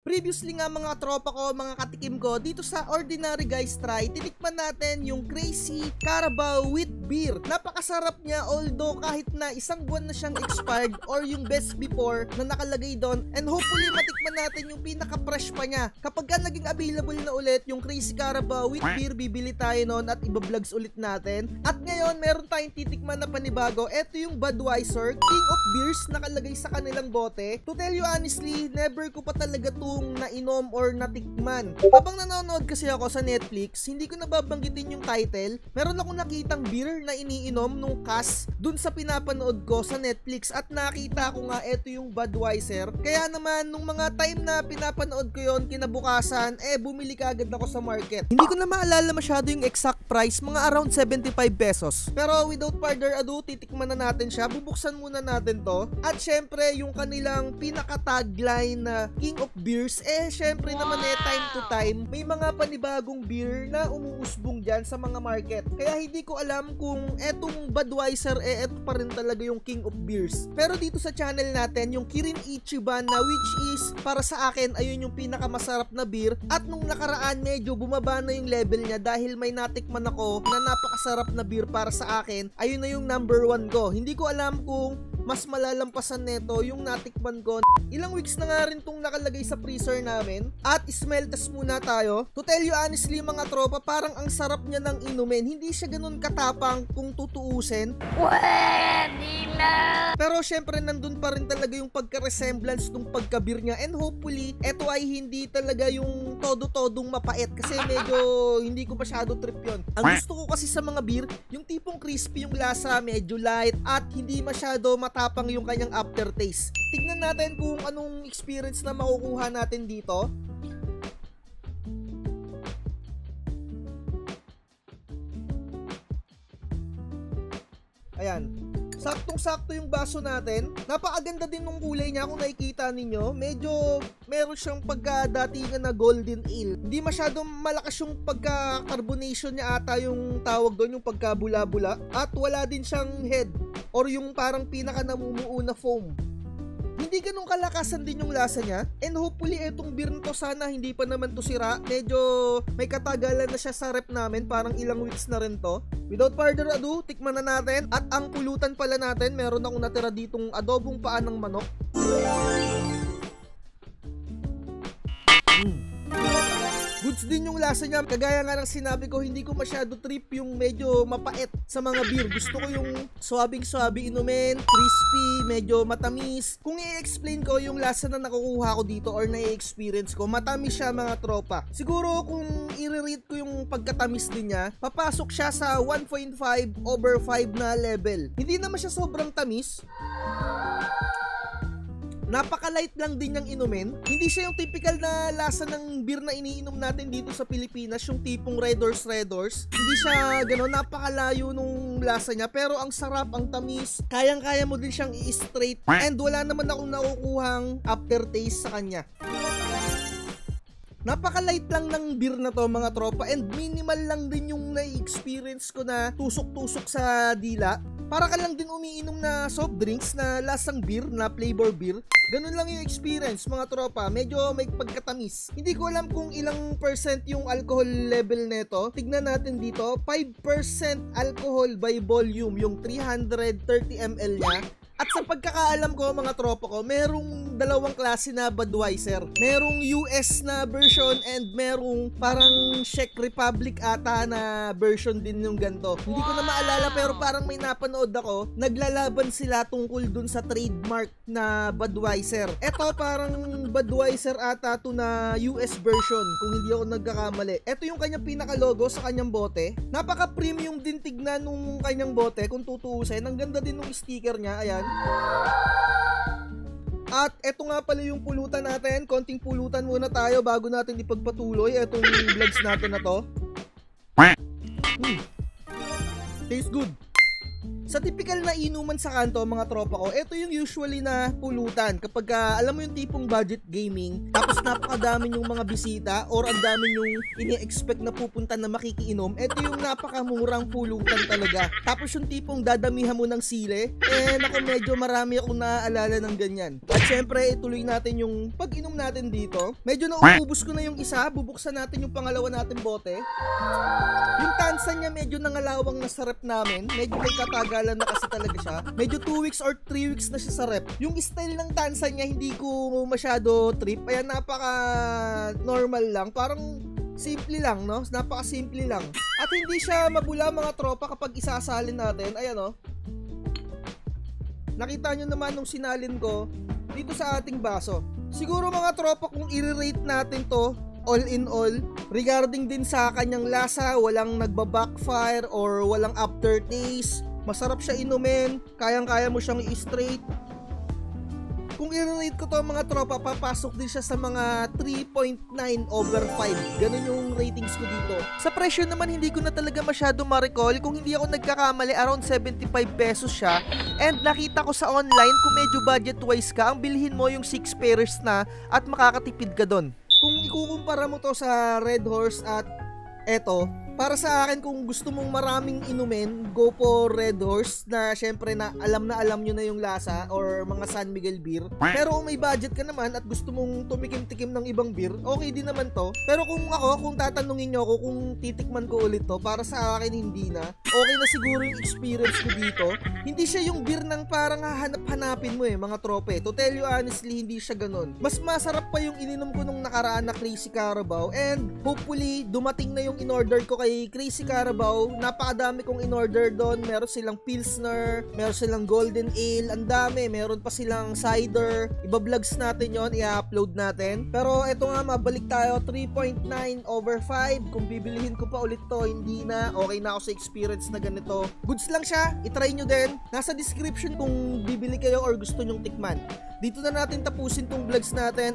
Previously nga mga tropa ko, mga katikim ko, dito sa Ordinary Guys Try, tinikman natin yung Crazy Carabao with beer. Napakasarap niya, although kahit na isang buwan na siyang expired or yung best before na nakalagay doon, and hopefully matikman natin yung pinaka-fresh pa niya. Kapag ka naging available na ulit yung Crazy Carabao with beer, bibili tayo noon at iba-vlogs ulit natin. At ngayon, meron tayong titikman na panibago. Ito yung Budweiser King of Beers, nakalagay sa kanilang bote. To tell you honestly, never ko pa talaga nainom or natikman. Habang nanonood kasi ako sa Netflix, hindi ko nababanggitin yung title. Meron akong nakitang beer na iniinom nung cast dun sa pinapanood ko sa Netflix at nakita ko nga ito yung Budweiser. Kaya naman nung mga time na pinapanood ko yon, kinabukasan, bumili ka agad ako sa market. Hindi ko na maalala masyado yung exact price, mga around 75 pesos. Pero without further ado, titikman na natin siya. Bubuksan muna natin to. At syempre, yung kanilang pinaka-tagline na King of Beers, syempre naman time to time, may mga panibagong beer na umuusbong dyan sa mga market. Kaya hindi ko alam kung etong Budweiser, eto pa rin talaga yung King of Beers. Pero dito sa channel natin, yung Kirin Ichiban na which is, para sa akin, ayun yung pinakamasarap na beer. At nung nakaraan, medyo bumaba na yung level niya dahil may natikman ako na napakasarap na beer para sa akin. Ayun na yung number 1 ko. Hindi ko alam kung mas malalampasan neto yung natikman ko. Ilang weeks na nga rin tong nakalagay sa freezer namin. At smell test muna tayo. To tell you honestly mga tropa, parang ang sarap niya ng inumin. Hindi siya ganun katapang kung tutuusin. Pero syempre nandun pa rin talaga yung pagka-resemblance ng pagka-beer niya. And hopefully, eto ay hindi talaga yung todo-todong mapait. Kasi medyo hindi ko masyado trip yun. Ang gusto ko kasi sa mga beer, yung tipong crispy yung lasa, medyo light, at hindi masyado matapang yung kanyang aftertaste. Tignan natin kung anong experience na makukuha natin dito. Ayan. Saktong-sakto yung baso natin. Napakaganda din ng kulay niya kung nakikita ninyo. Medyo meron siyang pagkadatingan na golden ale. Hindi masyadong malakas yung pagka-carbonation niya ata yung tawag doon, yung pagka-bula-bula. At wala din siyang head or yung parang pinaka-namumuo na foam. Hindi ganun kalakasan din yung lasa niya. And hopefully etong beer na to sana hindi pa naman to sira. Medyo may katagalan na siya sa rep namin. Parang ilang weeks na rin to. Without further ado, tikman na natin. At ang pulutan pala natin, meron akong natira ditong adobong paa ng manok. Goods din yung lasa niya. Kagaya nga ng sinabi ko, hindi ko masyado trip yung medyo mapait sa mga beer. Gusto ko yung swabing-swabi inumin, crispy, medyo matamis. Kung i-explain ko yung lasa na nakukuha ko dito or na-experience ko, matamis siya mga tropa. Siguro kung i-rate ko yung pagkatamis din niya, papasok siya sa 1.5 over 5 na level. Hindi naman siya sobrang tamis. Napaka-light lang din niyang inumin. Hindi siya yung typical na lasa ng beer na iniinom natin dito sa Pilipinas, yung tipong Red Horse. Hindi siya gano'n, napakalayo nung lasa niya. Pero ang sarap, ang tamis, kayang-kaya mo din siyang i-straight. And wala naman akong nakukuhang aftertaste sa kanya. Napaka-light lang ng beer na to mga tropa, and minimal lang din yung na-experience ko na tusok-tusok sa dila. Para ka lang din umiinom na soft drinks na lasang beer, na flavor beer. Ganun lang yung experience mga tropa, medyo may pagkatamis. Hindi ko alam kung ilang percent yung alcohol level neto. Tignan natin dito, 5% alcohol by volume yung 330 ml niya. At sa pagkakaalam ko mga tropa ko, merong dalawang klase na Budweiser. Merong US na version and merong parang Czech Republic ata na version din yung ganito. Hindi ko na maalala pero parang may napanood ako, naglalaban sila tungkol dun sa trademark na Budweiser. Ito parang Budweiser ata to na US version kung hindi ako nagkakamali. Ito yung kanyang pinaka-logo sa kanyang bote. Napaka-premium din tignan nung kanyang bote kung tutuusin. Ang ganda din ng sticker niya, ayan. At eto nga pala yung pulutan natin. Konting pulutan muna tayo bago natin ipagpatuloy etong vlogs natin na to. Tastes good. Sa typical na inuman sa kanto mga tropa ko, ito yung usually na pulutan kapag alam mo yung tipong budget gaming, tapos napakadami yung mga bisita or ang dami yung ini-expect na pupunta na makikiinom, ito yung napakamurang pulutan talaga. Tapos yung tipong dadamihan mo ng sile, naku medyo marami akong naaalala ng ganyan. At syempre ituloy natin yung pag-inom natin dito. Medyo nauubos ko na yung isa, bubuksan natin yung pangalawa natin bote. Yung tansa niya medyo nangalawang nasa rep namin, medyo may katagalan na kasi talaga siya. Medyo 2 weeks or 3 weeks na siya sa rep. Yung style ng tansa niya hindi ko masyado trip. Ayan, napaka normal lang. Parang simple lang, no? Napaka simple lang. At hindi siya mabula mga tropa kapag isasalin natin. Ayan, no? Nakita nyo naman nung sinalin ko dito sa ating baso. Siguro mga tropa kung i-rate natin to all in all, regarding din sa kanyang lasa, walang nagba-backfire or walang aftertaste. Masarap siya inumin, kayang-kaya mo siyang i-straight. Kung i-rate ko to mga tropa, papasok din siya sa mga 3.9/5. Ganun yung ratings ko dito. Sa presyo naman, hindi ko na talaga masyado ma-recall. Kung hindi ako nagkakamali, around 75 pesos siya. And nakita ko sa online, kung medyo budget-wise ka, ang bilhin mo yung 6 pairs na at makakatipid ka doon. Kung ikukumpara mo to sa Red Horse at eto, para sa akin kung gusto mong maraming inumin, go for Red Horse na syempre na alam nyo na yung lasa or mga San Miguel beer. Pero kung may budget ka naman at gusto mong tumikim-tikim ng ibang beer, okay din naman to. Pero kung tatanungin nyo ako kung titikman ko ulit to, para sa akin hindi na. Okay na siguro yung experience ko dito. Hindi siya yung beer ng parang hahanap-hanapin mo mga trope. To tell you honestly, hindi siya ganun. Mas masarap pa yung ininom ko nung nakaraan na Crazy Carabao, and hopefully dumating na yung in-order ko kay Crazy Carabao. Napakadami kong in-order doon. Meron silang Pilsner, meron silang Golden Ale, ang dami. Meron pa silang cider. Iba-vlogs natin yon, i-upload natin. Pero eto nga, mabalik tayo, 3.9/5. Kung bibilihin ko pa ulit to, hindi na. Okay na ako sa experience na ganito. Goods lang siya, itry nyo din. Nasa description kung bibili kayo or gusto nyong tikman. Dito na natin tapusin tong vlogs natin.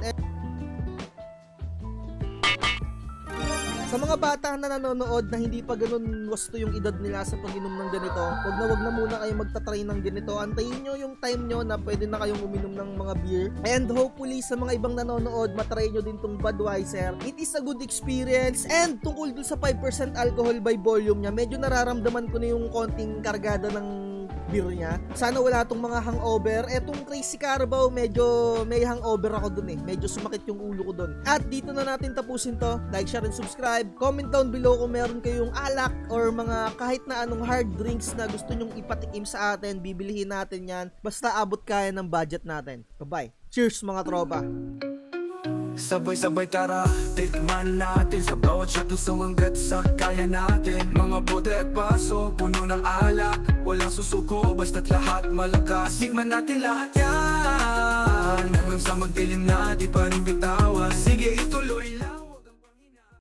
Sa mga bata na nanonood na hindi pa ganun wasto yung edad nila sa pag-inom ng ganito, wag na muna kayo magtatry ng ganito. Antayin nyo yung time nyo na pwede na kayong uminom ng mga beer. And hopefully sa mga ibang nanonood, matry nyo din tong Budweiser. It is a good experience. And tungkol dun sa 5% alcohol by volume niya, medyo nararamdaman ko na yung konting kargada ng beer niya. Sana wala tong mga hangover. Etong Crazy Carabao, medyo may hangover ako dun medyo sumakit yung ulo ko dun. At dito na natin tapusin to. Like, share, and subscribe. Comment down below kung meron kayong alak or mga kahit na anong hard drinks na gusto nyong ipatikim sa atin. Bibilihin natin yan. Basta abot kaya ng budget natin. Bye-bye. Cheers mga tropa. Sabay-sabay tara, tikman natin sa bawat shot ng hanggat sa kaya natin. Mga bote at baso, puno ng alak, walang susuko, basta't lahat malakas. Tikman natin lahat yan, hanggang sa magdilim na di pa rin bitawan. Sige,